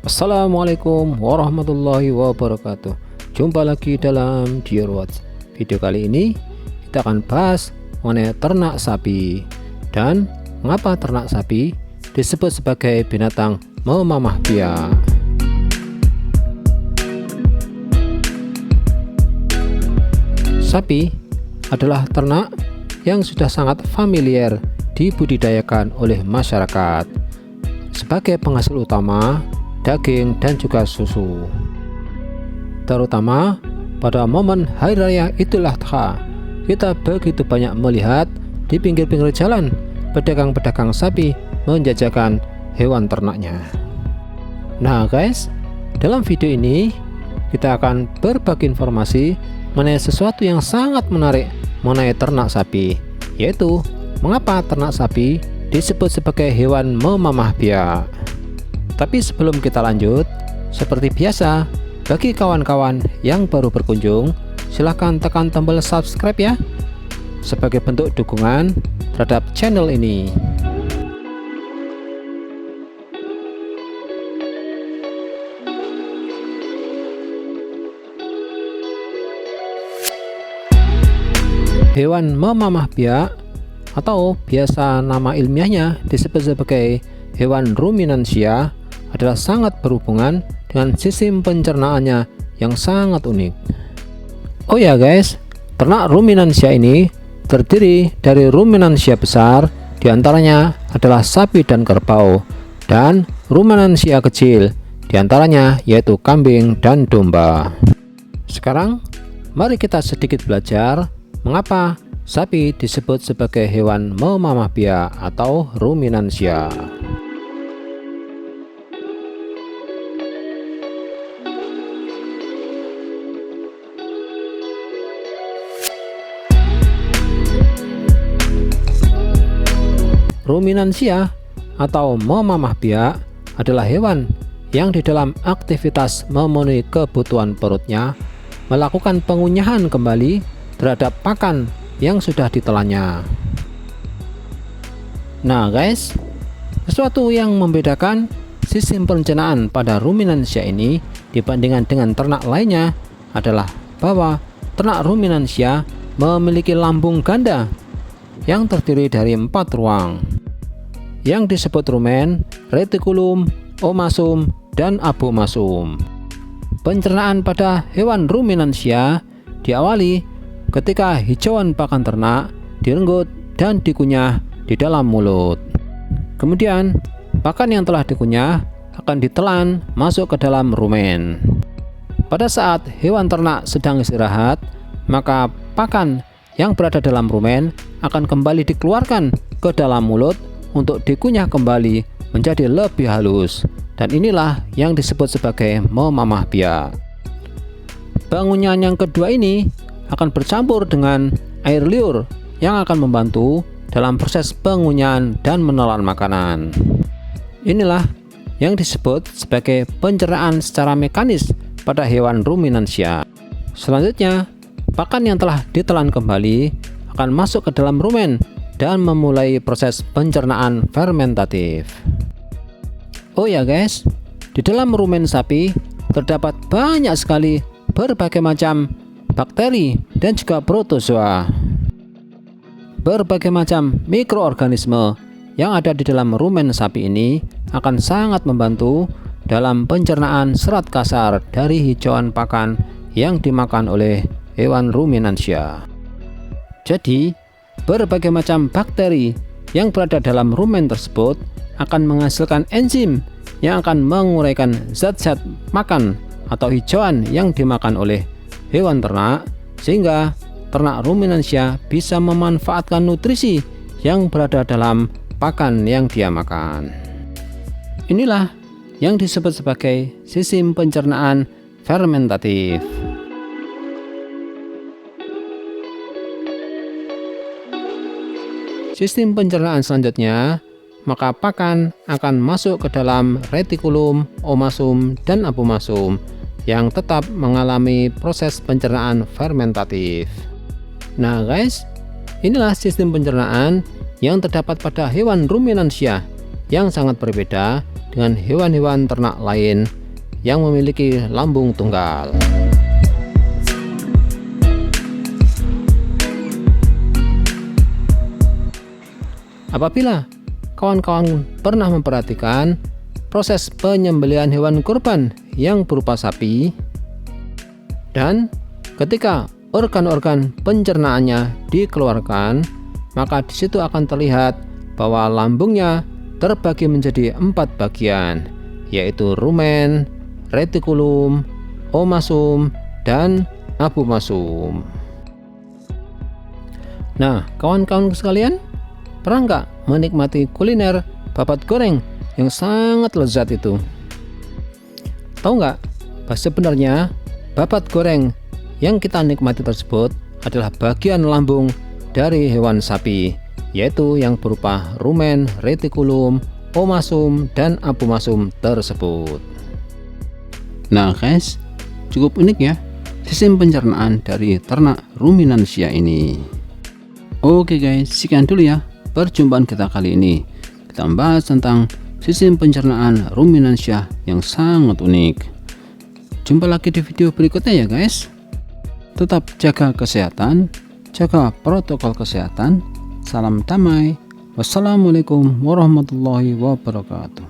Assalamualaikum warahmatullahi wabarakatuh. Jumpa lagi dalam Dear Watch. Video kali ini kita akan bahas mengenai ternak sapi dan mengapa ternak sapi disebut sebagai binatang memamah biak. Sapi adalah ternak yang sudah sangat familiar dibudidayakan oleh masyarakat sebagai penghasil utama daging dan juga susu, terutama pada momen Hari Raya Idul Adha. Kita begitu banyak melihat di pinggir-pinggir jalan pedagang-pedagang sapi menjajakan hewan ternaknya. Nah guys, dalam video ini kita akan berbagi informasi mengenai sesuatu yang sangat menarik mengenai ternak sapi, yaitu mengapa ternak sapi disebut sebagai hewan memamah biak. Tapi sebelum kita lanjut, seperti biasa, bagi kawan-kawan yang baru berkunjung, silahkan tekan tombol subscribe ya, sebagai bentuk dukungan terhadap channel ini. Hewan memamah biak atau biasa nama ilmiahnya disebut sebagai hewan ruminansia adalah sangat berhubungan dengan sistem pencernaannya yang sangat unik. Oh ya guys, ternak ruminansia ini terdiri dari ruminansia besar, diantaranya adalah sapi dan kerbau, dan ruminansia kecil, diantaranya yaitu kambing dan domba. Sekarang mari kita sedikit belajar mengapa sapi disebut sebagai hewan memamah biak atau ruminansia. Ruminansia atau memamah biak adalah hewan yang di dalam aktivitas memenuhi kebutuhan perutnya melakukan pengunyahan kembali terhadap pakan yang sudah ditelannya. Nah guys, sesuatu yang membedakan sistem pencernaan pada ruminansia ini dibandingkan dengan ternak lainnya adalah bahwa ternak ruminansia memiliki lambung ganda yang terdiri dari 4 ruang yang disebut rumen, retikulum, omasum, dan abomasum. Pencernaan pada hewan ruminansia diawali ketika hijauan pakan ternak direnggut dan dikunyah di dalam mulut. Kemudian pakan yang telah dikunyah akan ditelan masuk ke dalam rumen. Pada saat hewan ternak sedang istirahat, maka pakan yang berada dalam rumen akan kembali dikeluarkan ke dalam mulut untuk dikunyah kembali menjadi lebih halus, dan inilah yang disebut sebagai memamah biak. Pengunyahan yang kedua ini akan bercampur dengan air liur yang akan membantu dalam proses pengunyahan dan menelan makanan. Inilah yang disebut sebagai pencernaan secara mekanis pada hewan ruminansia. Selanjutnya, pakan yang telah ditelan kembali akan masuk ke dalam rumen dan memulai proses pencernaan fermentatif. Oh ya guys, di dalam rumen sapi terdapat banyak sekali berbagai macam bakteri dan juga protozoa. Berbagai macam mikroorganisme yang ada di dalam rumen sapi ini akan sangat membantu dalam pencernaan serat kasar dari hijauan pakan yang dimakan oleh hewan ruminansia. Jadi, berbagai macam bakteri yang berada dalam rumen tersebut akan menghasilkan enzim yang akan menguraikan zat-zat makan atau hijauan yang dimakan oleh hewan ternak, sehingga ternak ruminansia bisa memanfaatkan nutrisi yang berada dalam pakan yang dia makan. Inilah yang disebut sebagai sistem pencernaan fermentatif. Sistem pencernaan selanjutnya, maka pakan akan masuk ke dalam retikulum, omasum, dan abomasum yang tetap mengalami proses pencernaan fermentatif. Nah guys, inilah sistem pencernaan yang terdapat pada hewan ruminansia yang sangat berbeda dengan hewan-hewan ternak lain yang memiliki lambung tunggal. Apabila kawan-kawan pernah memperhatikan proses penyembelihan hewan kurban yang berupa sapi, dan ketika organ-organ pencernaannya dikeluarkan, maka di situ akan terlihat bahwa lambungnya terbagi menjadi 4 bagian, yaitu rumen, retikulum, omasum, dan apomasum. Nah, kawan-kawan sekalian, pernah nggak menikmati kuliner babat goreng yang sangat lezat itu? Tahu nggak, bahwa sebenarnya babat goreng yang kita nikmati tersebut adalah bagian lambung dari hewan sapi, yaitu yang berupa rumen, retikulum, omasum, dan apomasum tersebut. Nah guys, cukup unik ya sistem pencernaan dari ternak ruminansia ini. Oke guys, sekian dulu ya perjumpaan kita kali ini. Kita membahas tentang sistem pencernaan ruminansia yang sangat unik. Jumpa lagi di video berikutnya ya guys. Tetap jaga kesehatan, jaga protokol kesehatan. Salam damai. Wassalamualaikum warahmatullahi wabarakatuh.